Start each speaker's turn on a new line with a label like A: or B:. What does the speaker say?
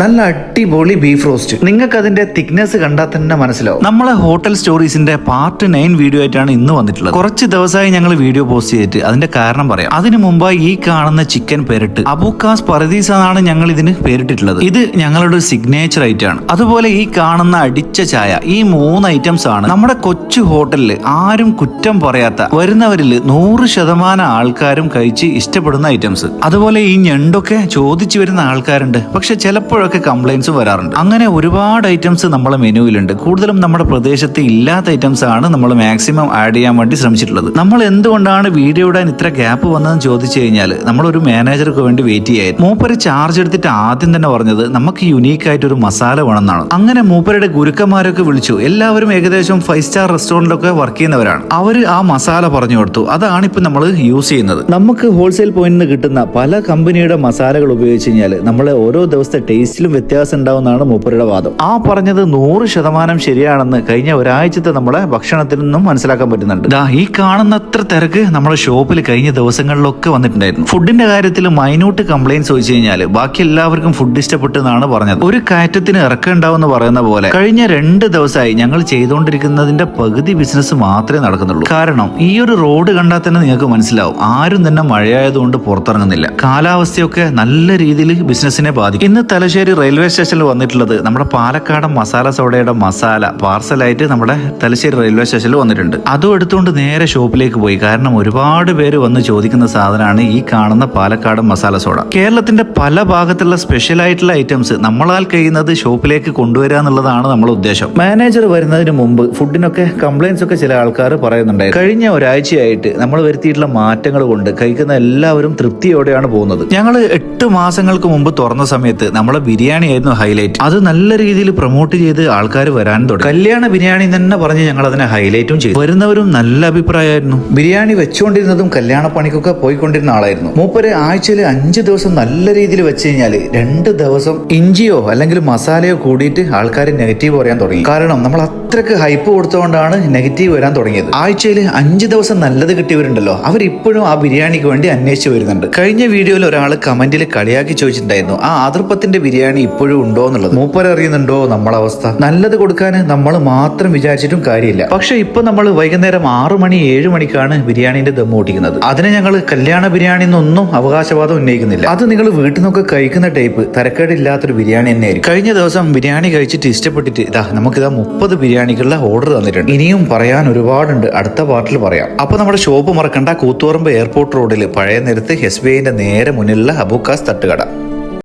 A: നല്ല അടിപൊളി beef roast. നിങ്ങൾക്ക് അതിന്റെ തിക്നെസ് കണ്ടാൽ തന്നെ മനസ്സിലാവും. നമ്മളെ ഹോട്ടൽ സ്റ്റോറീസിന്റെ പാർട്ട് 9 വീഡിയോ ആയിട്ടാണ് ഇന്ന് വന്നിട്ടുള്ളത്. കുറച്ച് ദിവസമായി ഞങ്ങൾ വീഡിയോ പോസ്റ്റ് ചെയ്തിട്ട് അതിന്റെ കാരണം പറയാം. അതിനു മുമ്പായി ഈ കാണുന്ന ചിക്കൻ പെരട്ട് അബൂക്കാസ് പർദീസ് എന്നാണ് ഞങ്ങൾ ഇതിന് പേരിട്ടിട്ടുള്ളത്. ഇത് ഞങ്ങളുടെ ഒരു സിഗ്നേച്ചർ ഐറ്റം ആണ്. അതുപോലെ ഈ കാണുന്ന അടിച്ച ചായ, ഈ 3 ഐറ്റംസ് ആണ് നമ്മുടെ കൊച്ചു ഹോട്ടലിൽ ആരും കുറ്റം പറയാത്ത, വരുന്നവരിൽ 100% ആൾക്കാരും കഴിച്ച് ഇഷ്ടപ്പെടുന്ന ഐറ്റംസ്. അതുപോലെ ഈ ഞണ്ടൊക്കെ ചോദിച്ചു വരുന്ന ആൾക്കാരുണ്ട്, പക്ഷെ ചിലപ്പോഴൊക്കെ കംപ്ലൈൻസും വരാറുണ്ട്. അങ്ങനെ ഒരുപാട് ഐറ്റംസ് നമ്മളെ മെനുവിലുണ്ട്. കൂടുതലും നമ്മുടെ പ്രദേശത്ത് ഇല്ലാത്ത ഐറ്റംസ് ആണ് നമ്മൾ മാക്സിമം ആഡ് ചെയ്യാൻ വേണ്ടി ശ്രമിച്ചിട്ടുള്ളത്. നമ്മൾ എന്തുകൊണ്ടാണ് വീഡിയോ ഇടാൻ ഇത്ര ഗ്യാപ്പ് വന്നതെന്ന് ചോദിച്ചു കഴിഞ്ഞാൽ നമ്മളൊരു മാനേജർക്ക് വേണ്ടി വെയിറ്റ് ചെയ്യായിരുന്നു. മൂപ്പര് ചാർജ് എടുത്തിട്ട് ആദ്യം തന്നെ പറഞ്ഞത് നമുക്ക് യുണീക്ക് ആയിട്ട് ഒരു മസാല വേണമെന്നാണ്. അങ്ങനെ മൂപ്പരുടെ ഗുരുക്കന്മാരൊക്കെ വിളിച്ചു. എല്ലാവരും ഏകദേശം 5 സ്റ്റാർ റെസ്റ്റോറന്റിലൊക്കെ വർക്ക് ചെയ്യുന്നവരാണ്. അവര് ആ മസാല പറഞ്ഞു കൊടുത്തു. അതാണ് ഇപ്പൊ നമ്മൾ യൂസ് ചെയ്യുന്നത്. നമുക്ക് ഹോൾസെയിൽ പോയിന്റിൽ നിന്ന് കിട്ടുന്ന പല കമ്പനിയുടെ മസാലകൾ ഉപയോഗിച്ച് കഴിഞ്ഞാൽ നമ്മളെ ഓരോ ദിവസത്തെ ടേസ്റ്റിലും വ്യത്യാസം ഉണ്ടാവുന്നതാണ് മൂപ്പരുടെ വാദം. ആ പറഞ്ഞത് 100% ശരിയാണെന്ന് കഴിഞ്ഞ ഒരാഴ്ചത്തെ നമ്മളെ ഭക്ഷണത്തിൽ നിന്നും മനസ്സിലാക്കാൻ പറ്റുന്നുണ്ട്. ഈ കാണുന്ന അത്ര തിരക്ക് നമ്മുടെ ഷോപ്പിൽ കഴിഞ്ഞ ദിവസങ്ങളിലൊക്കെ വന്നിട്ടുണ്ടായിരുന്നു. ഫുഡിന്റെ കാര്യത്തിൽ മൈന്യൂട്ട് കംപ്ലൈൻസ് ചോദിച്ചു കഴിഞ്ഞാൽ ബാക്കി എല്ലാവർക്കും ഫുഡ് ഇഷ്ടപ്പെട്ടെന്നാണ് പറഞ്ഞത്. ഒരു കയറ്റത്തിന് ഇറക്കുണ്ടാവുമെന്ന് പറയുന്ന പോലെ കഴിഞ്ഞ 2 ദിവസമായി ഞങ്ങൾ ചെയ്തുകൊണ്ടിരിക്കുന്നതിന്റെ പകുതി ബിസിനസ് മാത്രമേ നടക്കുന്നുള്ളൂ. കാരണം ഈ ഒരു റോഡ് കണ്ടാൽ തന്നെ നിങ്ങൾക്ക് മനസ്സിലാവും, ആരും തന്നെ മഴയായതുകൊണ്ട് പുറത്തിറങ്ങുന്നില്ല. കാലാവസ്ഥയൊക്കെ നല്ല രീതിയിൽ ബിസിനസിനെ ബാധിക്കും. ഇന്ന് തലശ്ശേരി റെയിൽവേ സ്റ്റേഷനിൽ വന്നിട്ടുള്ളത് നമ്മുടെ പാലക്കാടൻ മസാല സോഡയുടെ മസാല പാർസലായിട്ട് നമ്മുടെ തലശ്ശേരി റെയിൽവേ സ്റ്റേഷനിൽ വന്നിട്ടുണ്ട്. അതും എടുത്തുകൊണ്ട് നേരെ ഷോപ്പിലേക്ക് പോയി. കാരണം ഒരുപാട് പേര് വന്ന് ചോദിക്കുന്ന സാധനമാണ് ഈ കാണുന്ന പാലക്കാടൻ മസാല സോഡ. കേരളത്തിന്റെ പല ഭാഗത്തുള്ള സ്പെഷ്യൽ ആയിട്ടുള്ള ഐറ്റംസ് നമ്മളാൽ കഴിയുന്നത് ഷോപ്പിലേക്ക് കൊണ്ടുവരിക എന്നുള്ളതാണ് നമ്മുടെ ഉദ്ദേശം. മാനേജർ വരുന്നതിന് മുമ്പ് ഫുഡിനൊക്കെ കംപ്ലൈൻസ് ഒക്കെ ചില ആൾക്കാർ പറയുന്നുണ്ടായിരുന്നു. കഴിഞ്ഞ ഒരാഴ്ചയായിട്ട് നമ്മൾ വരുത്തിയിട്ടുള്ള മാറ്റങ്ങൾ കൊണ്ട് കഴിക്കുന്ന എല്ലാവരും തൃപ്തിയോടെയാണ് പോകുന്നത്. ഞങ്ങൾ 8 മാസങ്ങൾക്ക് മുമ്പ് തുറന്ന സമയത്ത് നമ്മളെ ബിരിയാണി ആയിരുന്നു ഹൈലൈറ്റ്. അത് നല്ല രീതിയിൽ പ്രൊമോട്ട് ചെയ്ത് ആൾക്കാർ വരാൻ തുടങ്ങി. കല്യാണ ബിരിയാണി തന്നെ പറഞ്ഞ് ഞങ്ങൾ അതിനെ ഹൈലൈറ്റും ചെയ്തു. വരുന്നവരും നല്ല അഭിപ്രായമായിരുന്നു. ബിരിയാണി വെച്ചുകൊണ്ടിരുന്നതും കല്യാണ പണിക്കൊക്കെ പോയിക്കൊണ്ടിരുന്ന ആളായിരുന്നു. മൂപ്പര് ആഴ്ചയിൽ 5 ദിവസം നല്ല രീതിയിൽ വെച്ച് കഴിഞ്ഞാൽ 2 ദിവസം ഇഞ്ചിയോ അല്ലെങ്കിൽ മസാലയോ കൂടിയിട്ട് ആൾക്കാർ നെഗറ്റീവ് പറയാൻ തുടങ്ങി. കാരണം നമ്മൾ അത്രക്ക് ഹൈപ്പ് കൊടുത്തുകൊണ്ടാണ് നെഗറ്റീവ് വരാൻ തുടങ്ങിയത്. ആഴ്ചയിൽ 5 ദിവസം നല്ലത് കിട്ടിയവരുണ്ടല്ലോ, അവരിപ്പോഴും ആ ബിരിയാണിക്ക് വേണ്ടി അന്വേഷിച്ച് വരുന്നുണ്ട്. കഴിഞ്ഞ വീഡിയോയിൽ ഒരാൾ കമന്റിൽ കളിയാക്കി ചോദിച്ചിട്ടുണ്ടായിരുന്നു, ആ ആതൃപ്പത്തിന്റെ ബിരിയാണി ഇപ്പോഴും ഉണ്ടോ എന്നുള്ളത്. മൂപ്പർ അറിയുന്നുണ്ടോ നമ്മളെ അവസ്ഥ? നല്ലത് കൊടുക്കാൻ നമ്മൾ മാത്രം വിചാരിച്ചിട്ടും കാര്യമില്ല. പക്ഷെ ഇപ്പൊ നമ്മൾ വൈകുന്നേരം 6 മണി 7 മണിക്കാണ് ബിരിയാണിന്റെ ദം ഓടിക്കുന്നത്. അതിനെ ഞങ്ങൾ കല്യാണ ബിരിയാണി എന്നൊന്നും അവകാശവാദം ഉന്നയിക്കുന്നില്ല. അത് നിങ്ങൾ വീട്ടിൽ നിന്നൊക്കെ കഴിക്കുന്ന ടൈപ്പ് തരക്കേടില്ലാത്തൊരു ബിരിയാണി തന്നെയായിരിക്കും. കഴിഞ്ഞ ദിവസം ബിരിയാണി കഴിച്ചിട്ട് ഇഷ്ടപ്പെട്ടിട്ട് നമുക്കിതാ 30 ബിരിയാണിക്കുള്ള ഓർഡർ തന്നിട്ടുണ്ട്. ഇനിയും പറയാൻ ഒരുപാടുണ്ട്, അടുത്ത പാർട്ടിൽ പറയാം. അപ്പൊ നമ്മുടെ ഷോപ്പ് മറക്കണ്ട, കൂത്തുപറമ്പ് എയർപോർട്ട് റോഡിൽ പഴയ നേരത്ത് SBIന്റെ നേരെ മുന്നിലുള്ള അബൂക്കാസ് തട്ടുകട.